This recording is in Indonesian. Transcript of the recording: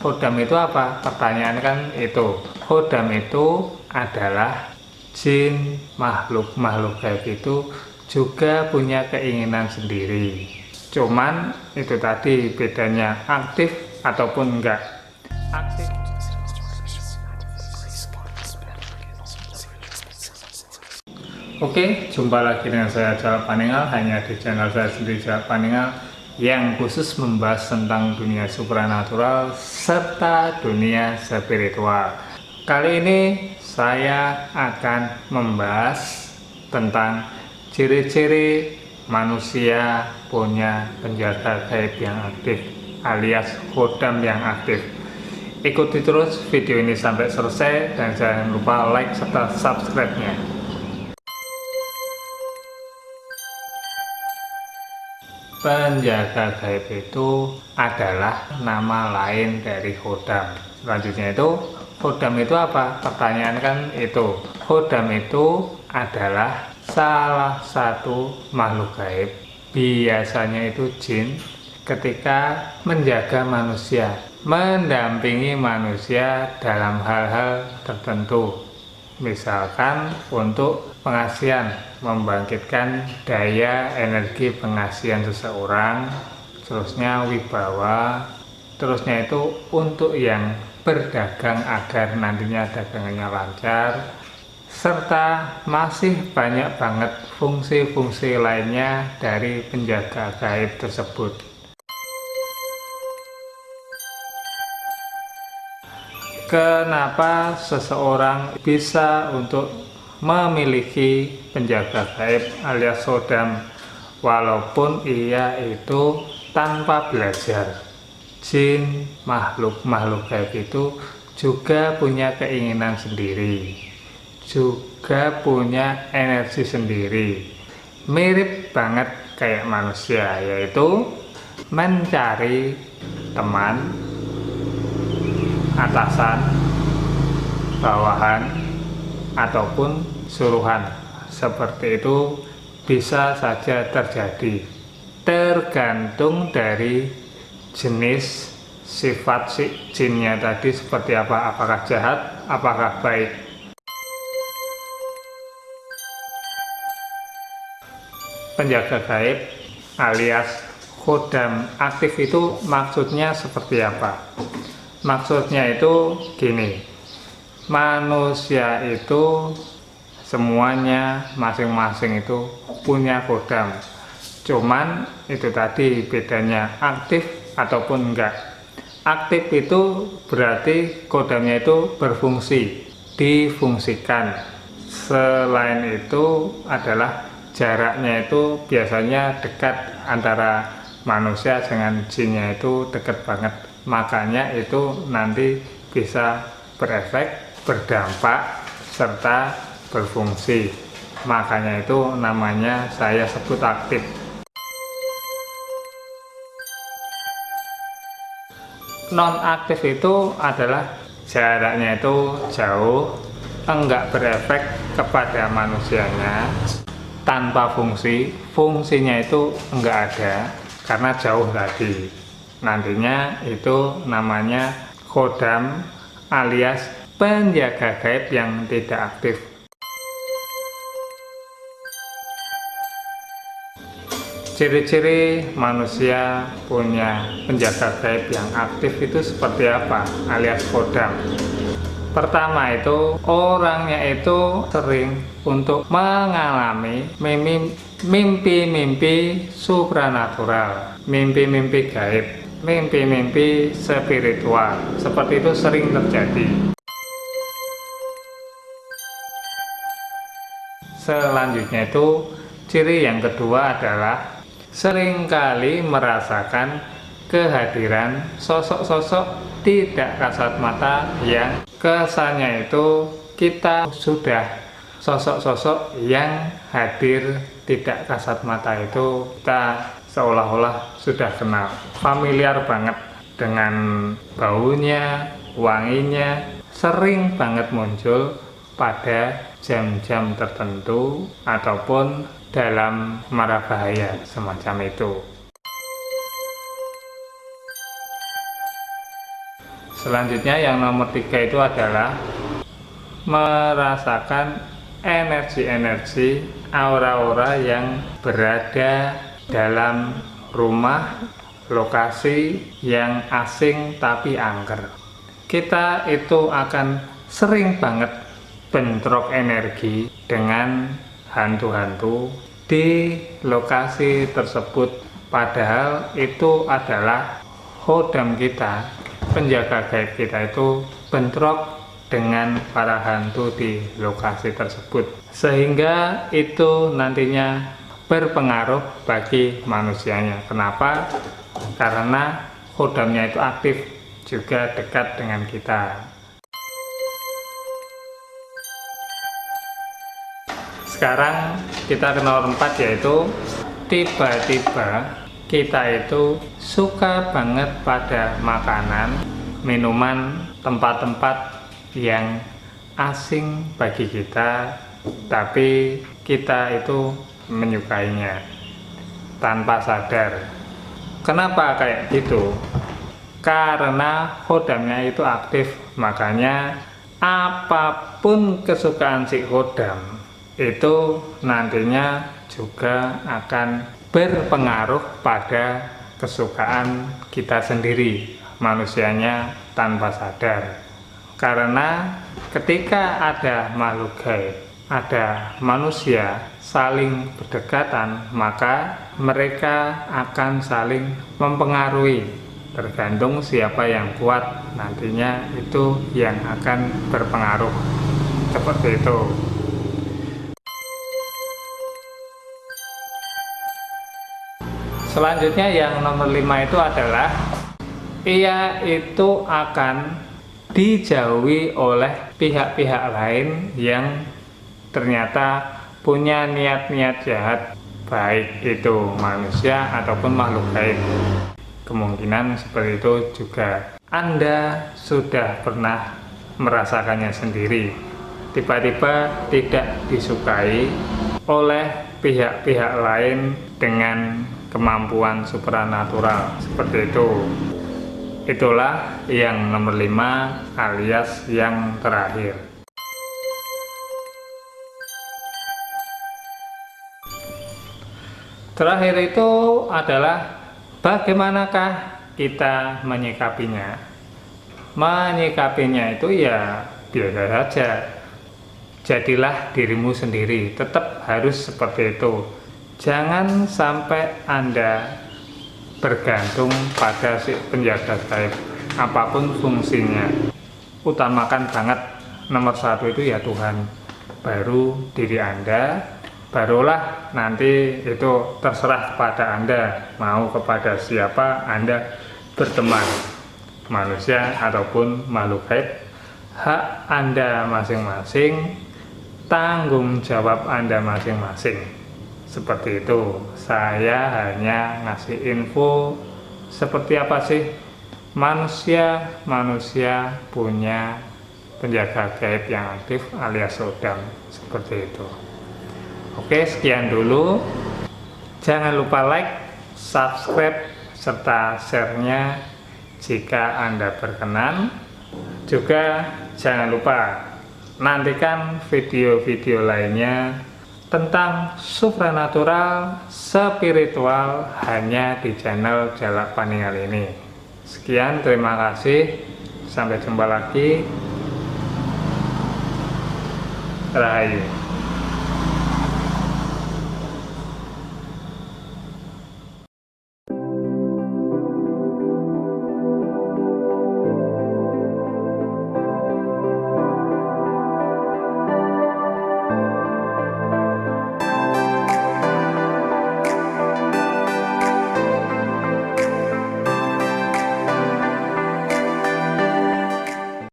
Khodam itu apa? Pertanyaan kan itu. Khodam itu adalah jin, makhluk gaib itu juga punya keinginan sendiri. Cuman itu tadi bedanya aktif ataupun enggak. Aktif. Oke, jumpa lagi dengan saya Jalal Paninggal, hanya di channel saya sendiri Jalal Paninggal yang khusus membahas tentang dunia supranatural serta dunia spiritual. Kali ini saya akan membahas tentang ciri-ciri manusia punya penjaga gaib yang aktif alias khodam yang aktif. Ikuti terus video ini sampai selesai dan jangan lupa like serta subscribe-nya. Penjaga gaib itu adalah nama lain dari khodam. Selanjutnya itu, khodam itu apa? Pertanyaan kan itu. Khodam itu adalah salah satu makhluk gaib, biasanya itu jin, ketika menjaga manusia, mendampingi manusia dalam hal-hal tertentu. Misalkan untuk pengasihan, membangkitkan daya energi pengasihan seseorang, terusnya wibawa, terusnya itu untuk yang berdagang agar nantinya dagangannya lancar, serta masih banyak banget fungsi-fungsi lainnya dari penjaga gaib tersebut. Kenapa seseorang bisa untuk memiliki penjaga gaib alias khodam walaupun ia itu tanpa belajar? Jin, makhluk gaib itu juga punya keinginan sendiri, juga punya energi sendiri, mirip banget kayak manusia, yaitu mencari teman, atasan, bawahan, ataupun suruhan. Seperti itu bisa saja terjadi, tergantung dari jenis sifat si jinnya tadi seperti apa, apakah jahat, apakah baik. Penjaga gaib alias khodam aktif itu maksudnya seperti apa? Maksudnya itu gini, manusia itu semuanya masing-masing itu punya khodam. Cuman itu tadi bedanya aktif ataupun enggak. Aktif itu berarti khodamnya itu berfungsi, difungsikan. Selain itu adalah jaraknya itu biasanya dekat, antara manusia dengan jinnya itu dekat banget. Makanya itu nanti bisa berefek, berdampak, serta berfungsi. Makanya itu namanya saya sebut aktif. Non-aktif itu adalah jaraknya itu jauh, enggak berefek kepada manusianya, tanpa fungsi, fungsinya itu enggak ada karena jauh tadi. Nantinya itu namanya khodam alias penjaga gaib yang tidak aktif. Ciri-ciri manusia punya penjaga gaib yang aktif itu seperti apa alias khodam? Pertama itu orangnya itu sering untuk mengalami mimpi-mimpi supranatural, mimpi-mimpi gaib, mimpi-mimpi spiritual. Seperti itu sering terjadi. Selanjutnya itu ciri yang kedua adalah seringkali merasakan kehadiran sosok-sosok tidak kasat mata yang kesannya itu kita sudah sosok-sosok yang hadir tidak kasat mata itu kita seolah-olah sudah kenal, familiar banget dengan baunya, wanginya, sering banget muncul pada jam-jam tertentu ataupun dalam mara bahaya semacam itu. Selanjutnya yang nomor 3 itu adalah merasakan energi-energi aura-aura yang berada dalam rumah, lokasi yang asing tapi angker. Kita itu akan sering banget bentrok energi dengan hantu-hantu di lokasi tersebut, padahal itu adalah khodam kita, penjaga gaib kita itu bentrok dengan para hantu di lokasi tersebut, sehingga itu nantinya berpengaruh bagi manusianya. Kenapa? Karena khodamnya itu aktif, juga dekat dengan kita. Sekarang kita ke nomor 4, yaitu tiba-tiba kita itu suka banget pada makanan, minuman, tempat-tempat yang asing bagi kita, tapi kita itu menyukainya tanpa sadar. Kenapa kayak gitu? Karena khodamnya itu aktif, makanya apapun kesukaan si khodam itu nantinya juga akan berpengaruh pada kesukaan kita sendiri, manusianya tanpa sadar. Karena ketika ada makhluk gaib, ada manusia saling berdekatan, maka mereka akan saling mempengaruhi. Tergantung siapa yang kuat, nantinya itu yang akan berpengaruh. Seperti itu. Selanjutnya yang nomor 5 itu adalah ia itu akan dijauhi oleh pihak-pihak lain yang ternyata punya niat-niat jahat, baik itu manusia ataupun makhluk gaib. Kemungkinan seperti itu juga Anda sudah pernah merasakannya sendiri. Tiba-tiba tidak disukai oleh pihak-pihak lain dengan kemampuan supranatural, seperti itu. Itulah yang nomor 5 alias yang terakhir. Terakhir itu adalah bagaimanakah kita menyikapinya. Menyikapinya itu ya biasa saja. Jadilah dirimu sendiri, tetap harus seperti itu. Jangan sampai Anda bergantung pada si penjaga gaib, apapun fungsinya. Utamakan banget nomor 1 itu ya Tuhan, baru diri Anda, barulah nanti itu terserah kepada Anda, mau kepada siapa Anda berteman, manusia ataupun makhluk gaib. Hak Anda masing-masing, tanggung jawab Anda masing-masing. Seperti itu. Saya hanya ngasih info seperti apa sih manusia punya penjaga gaib yang aktif alias khodam, seperti itu. Oke, sekian dulu. Jangan lupa like, subscribe, serta share-nya jika Anda berkenan. Juga jangan lupa nantikan video-video lainnya tentang supranatural, spiritual hanya di channel Jalak Paninggal ini. Sekian, terima kasih. Sampai jumpa lagi. Rahayu.